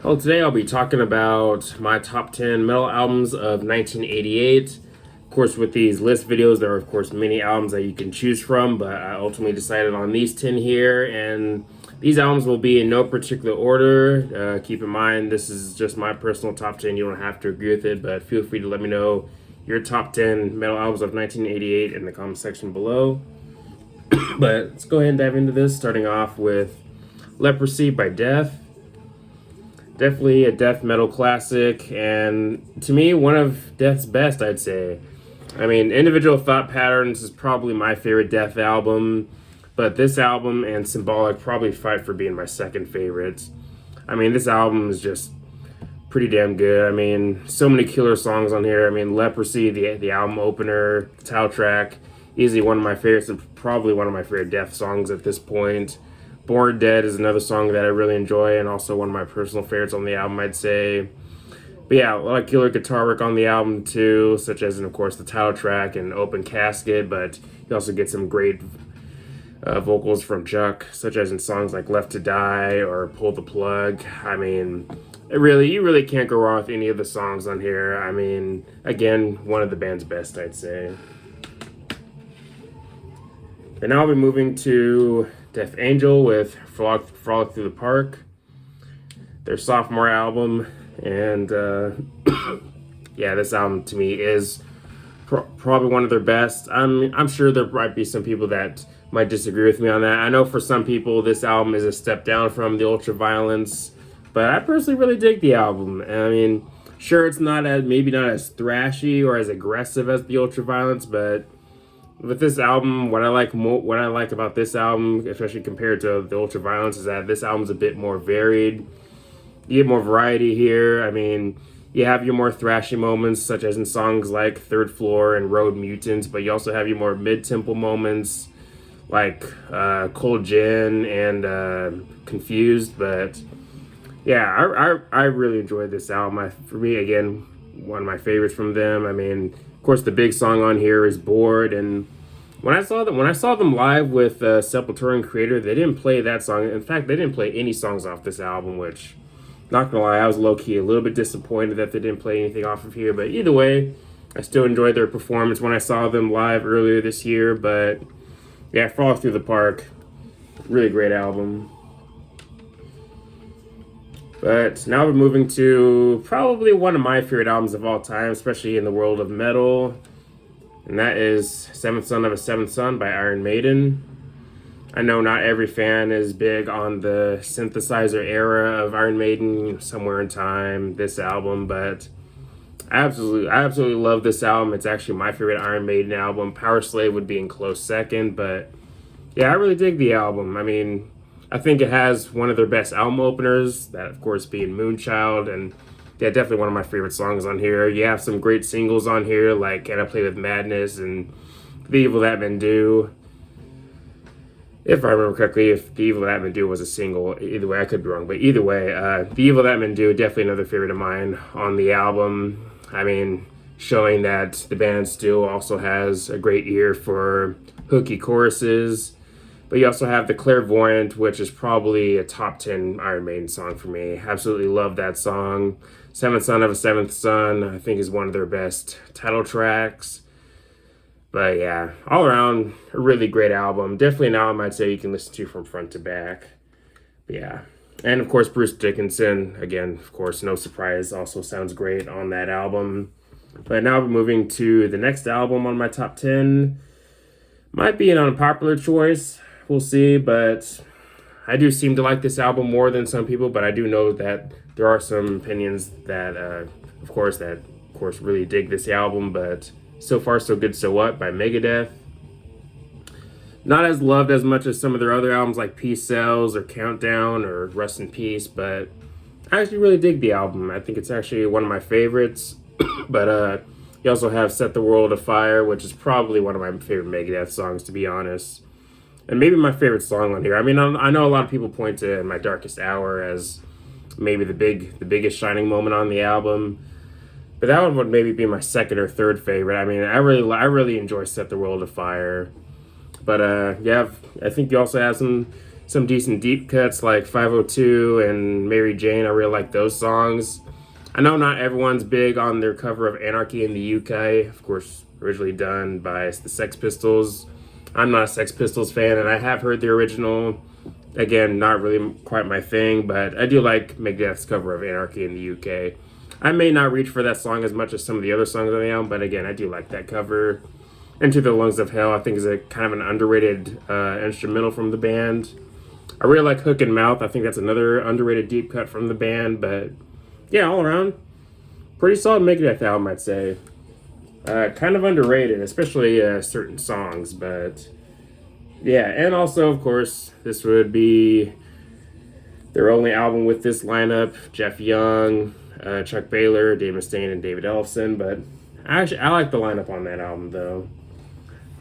Well, today I'll be talking about my top 10 metal albums of 1988. Of course, with these list videos, there are, of course, many albums that you can choose from, but I ultimately decided on these 10 here, and these albums will be in no particular order. Keep in mind, this is just my personal top 10. You don't have to agree with it, but feel free to let me know your top 10 metal albums of 1988 in the comment section below. But let's go ahead and dive into this, starting off with Leprosy by Death. Definitely a death metal classic, and to me, one of Death's best, I'd say. I mean, Individual Thought Patterns is probably my favorite Death album, but this album and Symbolic probably fight for being my second favorite. I mean, this album is just pretty damn good. I mean, so many killer songs on here. I mean, Leprosy, the album opener, the title track, easily one of my favorites and probably one of my favorite Death songs at this point. Born Dead is another song that I really enjoy and also one of my personal favorites on the album, I'd say. But yeah, a lot of killer guitar work on the album too, such as, of course, the title track and Open Casket, but you also get some great vocals from Chuck, such as in songs like Left to Die or Pull the Plug. I mean, you really can't go wrong with any of the songs on here. I mean, again, one of the band's best, I'd say. And now I'll be moving to Death Angel with Frolic Through the Park, their sophomore album, and yeah, this album to me is probably one of their best. I'm sure there might be some people that might disagree with me on that. I know for some people this album is a step down from the Ultraviolence, but I personally really dig the album. And I mean, sure, it's maybe not as thrashy or as aggressive as the Ultraviolence, but with this album, what I like about this album, especially compared to the Ultraviolence, is that this album's a bit more varied. You get more variety here. I mean, you have your more thrashy moments, such as in songs like Third Floor and Road Mutants, but you also have your more mid-tempo moments, like Cold Gin and Confused. But yeah, I really enjoyed this album. For me, again, one of my favorites from them. I mean, of course, the big song on here is Bored, and when I saw them live with Sepultura and Creator, they didn't play that song. In fact, they didn't play any songs off this album, which, not gonna lie, I was low-key a little bit disappointed that they didn't play anything off of here. But either way, I still enjoyed their performance when I saw them live earlier this year. But yeah, Frolic Through the Park, really great album. But now we're moving to probably one of my favorite albums of all time, especially in the world of metal. And that is Seventh Son of a Seventh Son by Iron Maiden. I know not every fan is big on the synthesizer era of Iron Maiden, Somewhere in Time, this album, but I absolutely love this album. It's actually my favorite Iron Maiden album. Power Slave would be in close second, but yeah, I really dig the album. I mean, I think it has one of their best album openers, that of course being Moonchild, and yeah, definitely one of my favorite songs on here. You have some great singles on here, like Can I Play With Madness and The Evil That Men Do. If I remember correctly, if The Evil That Men Do was a single, either way, I could be wrong, but either way, The Evil That Men Do, definitely another favorite of mine on the album. I mean, showing that the band still also has a great ear for hooky choruses. But you also have The Clairvoyant, which is probably a top 10 Iron Maiden song for me. Absolutely love that song. Seventh Son of a Seventh Son, I think, is one of their best title tracks. But yeah, all around, a really great album. Definitely an album I'd say you can listen to from front to back. But yeah. And of course, Bruce Dickinson, again, of course, no surprise, also sounds great on that album. But now we're moving to the next album on my top 10. Might be an unpopular choice. We'll see, but I do seem to like this album more than some people, but I do know that there are some opinions that, of course, really dig this album, but So Far So Good So What by Megadeth. Not as loved as much as some of their other albums like Peace Sells or Countdown or Rest in Peace, but I actually really dig the album. I think it's actually one of my favorites, but you also have Set the World Afire, which is probably one of my favorite Megadeth songs, to be honest. And maybe my favorite song on here. I mean, I know a lot of people point to My Darkest Hour as maybe the biggest shining moment on the album, but that one would maybe be my second or third favorite. I mean, I really enjoy Set the World Afire. But yeah, I think you also have some some decent deep cuts like 502 and Mary Jane. I really like those songs. I know not everyone's big on their cover of Anarchy in the UK, of course, originally done by the Sex Pistols. I'm not a Sex Pistols fan, and I have heard the original. Again, not really quite my thing, but I do like Megadeth's cover of Anarchy in the UK. I may not reach for that song as much as some of the other songs on the album, but again, I do like that cover. Into the Lungs of Hell, I think, is a kind of an underrated instrumental from the band. I really like Hook and Mouth. I think that's another underrated deep cut from the band, but yeah, all around, pretty solid Megadeth album, I'd say. Kind of underrated, especially certain songs, but yeah, and also, of course, this would be their only album with this lineup: Jeff Young, Chuck Baylor, Dave Mustaine, and David Ellefson. But I like the lineup on that album, though.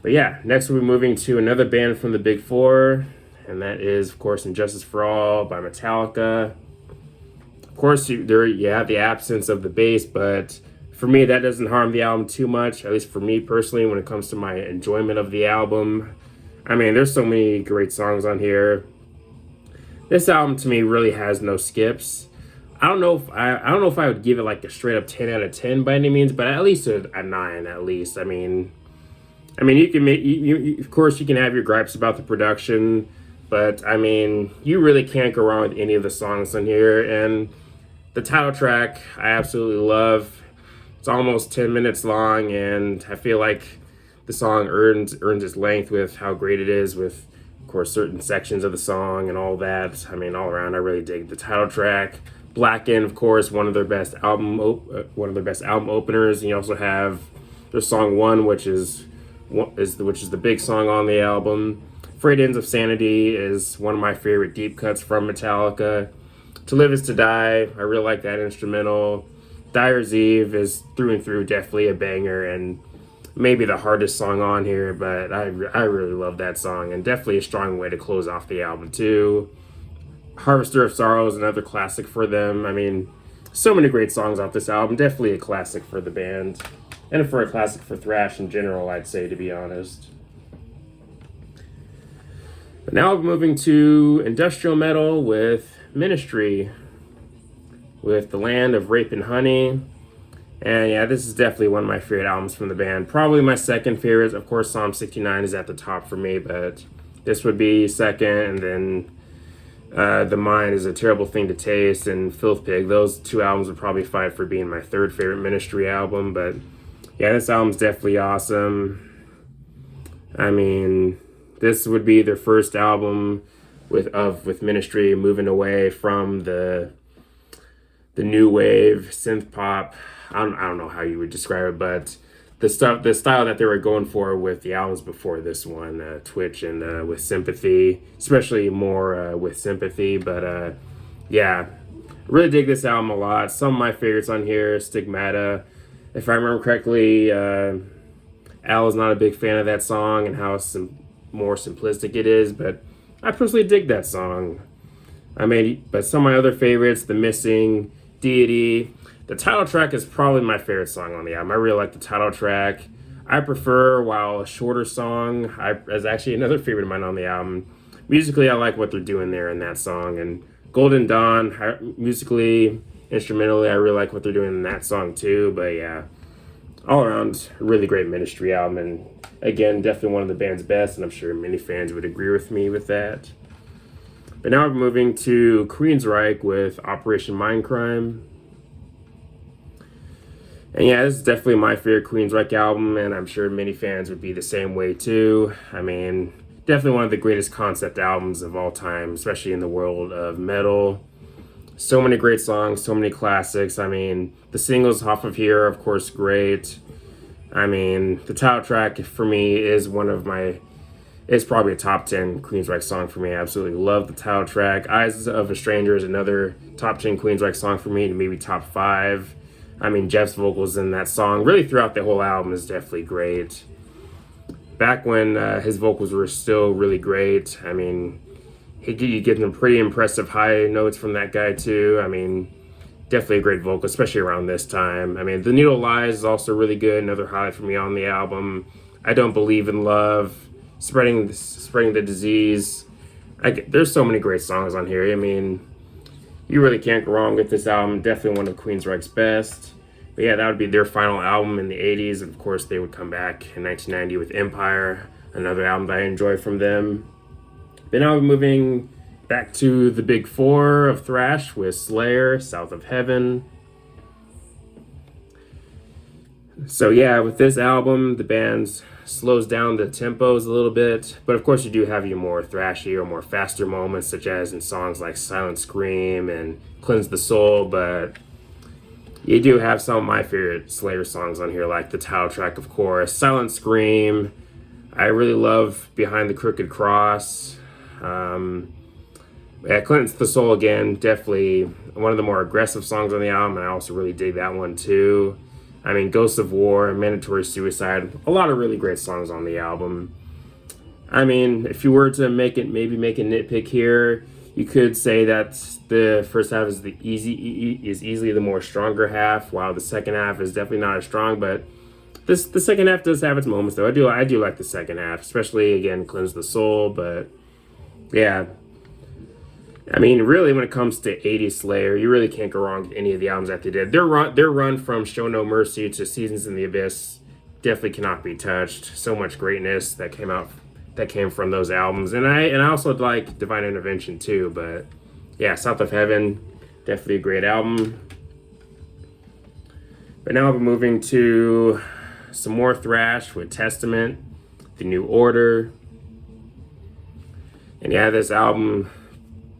But yeah, next we'll be moving to another band from the Big Four, and that is, of course, Injustice for All by Metallica. Of course, you have the absence of the bass, but for me, that doesn't harm the album too much, at least for me personally, when it comes to my enjoyment of the album. I mean, there's so many great songs on here. This album, to me, really has no skips. I don't know if I would give it like a straight up 10 out of 10 by any means, but at least a 9 at least. I mean, you can make of course you can have your gripes about the production, but I mean, you really can't go wrong with any of the songs on here. And the title track, I absolutely love. It's almost 10 minutes long, and I feel like the song earns its length with how great it is, with, of course, certain sections of the song and all that. I mean, all around, I really dig the title track. Blackened, of course, one of their best album openers. And you also have their song One, which is the big song on the album. Frayed Ends of Sanity is one of my favorite deep cuts from Metallica. To Live Is to Die, I really like that instrumental. Dyer's Eve is through and through definitely a banger, and maybe the hardest song on here, but I really love that song, and definitely a strong way to close off the album too. Harvester of Sorrow is another classic for them. I mean, so many great songs off this album. Definitely a classic for the band, and for a classic for thrash in general, I'd say, to be honest. But now we're moving to industrial metal with Ministry, with The Land of Rape and Honey. And yeah, this is definitely one of my favorite albums from the band. Probably my second favorite. Of course, Psalm 69 is at the top for me, but this would be second. And then The Mind is a Terrible Thing to Taste, and Filth Pig. Those two albums would probably fight for being my third favorite Ministry album. But yeah, this album's definitely awesome. I mean, this would be their first album with Ministry, moving away from the new wave synth pop. I don't know how you would describe it, but the style that they were going for with the albums before this one, Twitch and with Sympathy, especially more with Sympathy. But yeah, really dig this album a lot. Some of my favorites on here: Stigmata. If I remember correctly, Al is not a big fan of that song and how more simplistic it is, but I personally dig that song. But some of my other favorites: The Missing, Deity. The title track is probably my favorite song on the album. I really like the title track. I prefer, while a shorter song, is actually another favorite of mine on the album. Musically, I like what they're doing there in that song. And Golden Dawn, musically, instrumentally, I really like what they're doing in that song too. But yeah, all around, a really great Ministry album. And again, definitely one of the band's best, and I'm sure many fans would agree with me with that. But now we're moving to Queensryche with Operation Mindcrime. And yeah, this is definitely my favorite Queensryche album, and I'm sure many fans would be the same way too. I mean, definitely one of the greatest concept albums of all time, especially in the world of metal. So many great songs, so many classics. I mean, the singles off of here are, of course, great. I mean, the title track for me is it's probably a top 10 Queensryche song for me. I absolutely love the title track. Eyes of a Stranger is another top 10 Queensryche song for me, maybe top 5. I mean, Jeff's vocals in that song, really throughout the whole album, is definitely great. Back when his vocals were still really great, I mean, you get some pretty impressive high notes from that guy too. I mean, definitely a great vocal, especially around this time. I mean, The Needle Lies is also really good, another highlight for me on the album. I Don't Believe in Love, Spreading the Disease, There's so many great songs on here. I mean, you really can't go wrong with this album. Definitely one of Queensryche's best. But yeah, that would be their final album in the 80s. Of course, they would come back in 1990 with Empire, another album that I enjoy from them. But now we're moving back to the big four of thrash with Slayer, South of Heaven. So yeah, with this album, the band slows down the tempos a little bit, but of course you do have your more thrashy or more faster moments, such as in songs like Silent Scream and Cleanse the Soul, but you do have some of my favorite Slayer songs on here, like the title track, of course, Silent Scream. I really love Behind the Crooked Cross. Yeah, Cleanse the Soul, again, definitely one of the more aggressive songs on the album, and I also really dig that one too. I mean, Ghosts of War, Mandatory Suicide, a lot of really great songs on the album. I mean, if you were to maybe make a nitpick here, you could say that the first half is easily the more stronger half, while the second half is definitely not as strong. But the second half does have its moments, though. I do like the second half, especially again, Cleanse the Soul. But yeah. I mean, really, when it comes to 80s Slayer, you really can't go wrong with any of the albums that they did. Their run from Show No Mercy to Seasons in the Abyss definitely cannot be touched. So much greatness that came from those albums, and I also like Divine Intervention too. But yeah, South of Heaven, definitely a great album. But now we're moving to some more thrash with Testament, The New Order, and yeah, this album.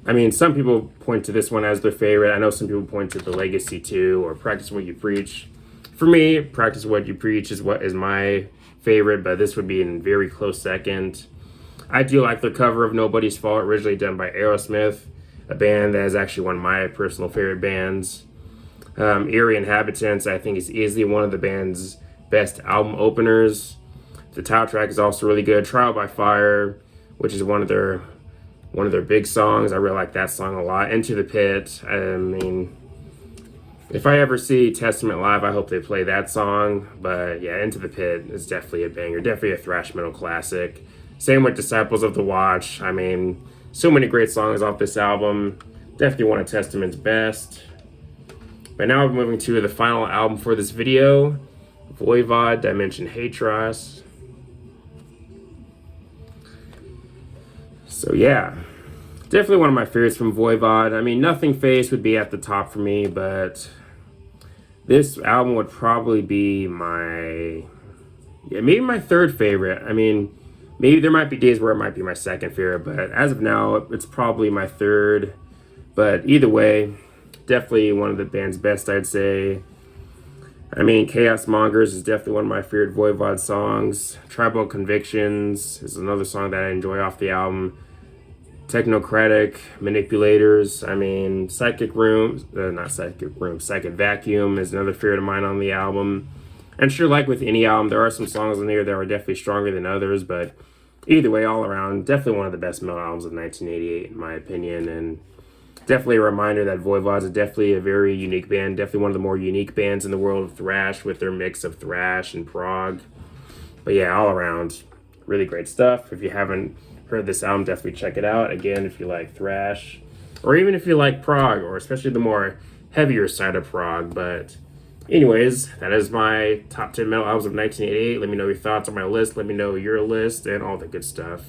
I mean, some people point to this one as their favorite. I know some people point to The Legacy too, or Practice What You Preach. For me, Practice What You Preach is what is my favorite, but this would be in very close second. I do like their cover of Nobody's Fault, originally done by Aerosmith, a band that is actually one of my personal favorite bands. Eerie Inhabitants, I think, is easily one of the band's best album openers. The title track is also really good. Trial by Fire, which is one of their big songs. I really like that song a lot. Into the Pit. I mean, if I ever see Testament live, I hope they play that song. But yeah, Into the Pit is definitely a banger. Definitely a thrash metal classic. Same with Disciples of the Watch. I mean, so many great songs off this album. Definitely one of Testament's best. But now we're moving to the final album for this video, Voivod, Dimension Hatros. So yeah, definitely one of my favorites from Voivod. I mean, Nothing Face would be at the top for me, but this album would probably be maybe my third favorite. I mean, maybe there might be days where it might be my second favorite, but as of now, it's probably my third. But either way, definitely one of the band's best, I'd say. I mean, Chaos Mongers is definitely one of my favorite Voivod songs. Tribal Convictions is another song that I enjoy off the album. Technocratic, Manipulators. I mean, Psychic Vacuum is another favorite of mine on the album. And sure, like with any album, there are some songs on there that are definitely stronger than others, but either way, all around, definitely one of the best metal albums of 1988, in my opinion. And definitely a reminder that Voivod is definitely a very unique band, definitely one of the more unique bands in the world of thrash with their mix of thrash and prog. But yeah, all around, really great stuff. If you haven't heard this album, definitely check it out. Again, if you like thrash, or even if you like prog, or especially the more heavier side of prog. But anyways, that is my top 10 metal albums of 1988. Let me know your thoughts on my list. Let me know your list and all the good stuff.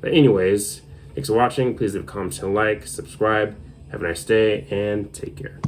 But anyways, thanks for watching. Please leave a comment and like, subscribe. Have a nice day, and take care.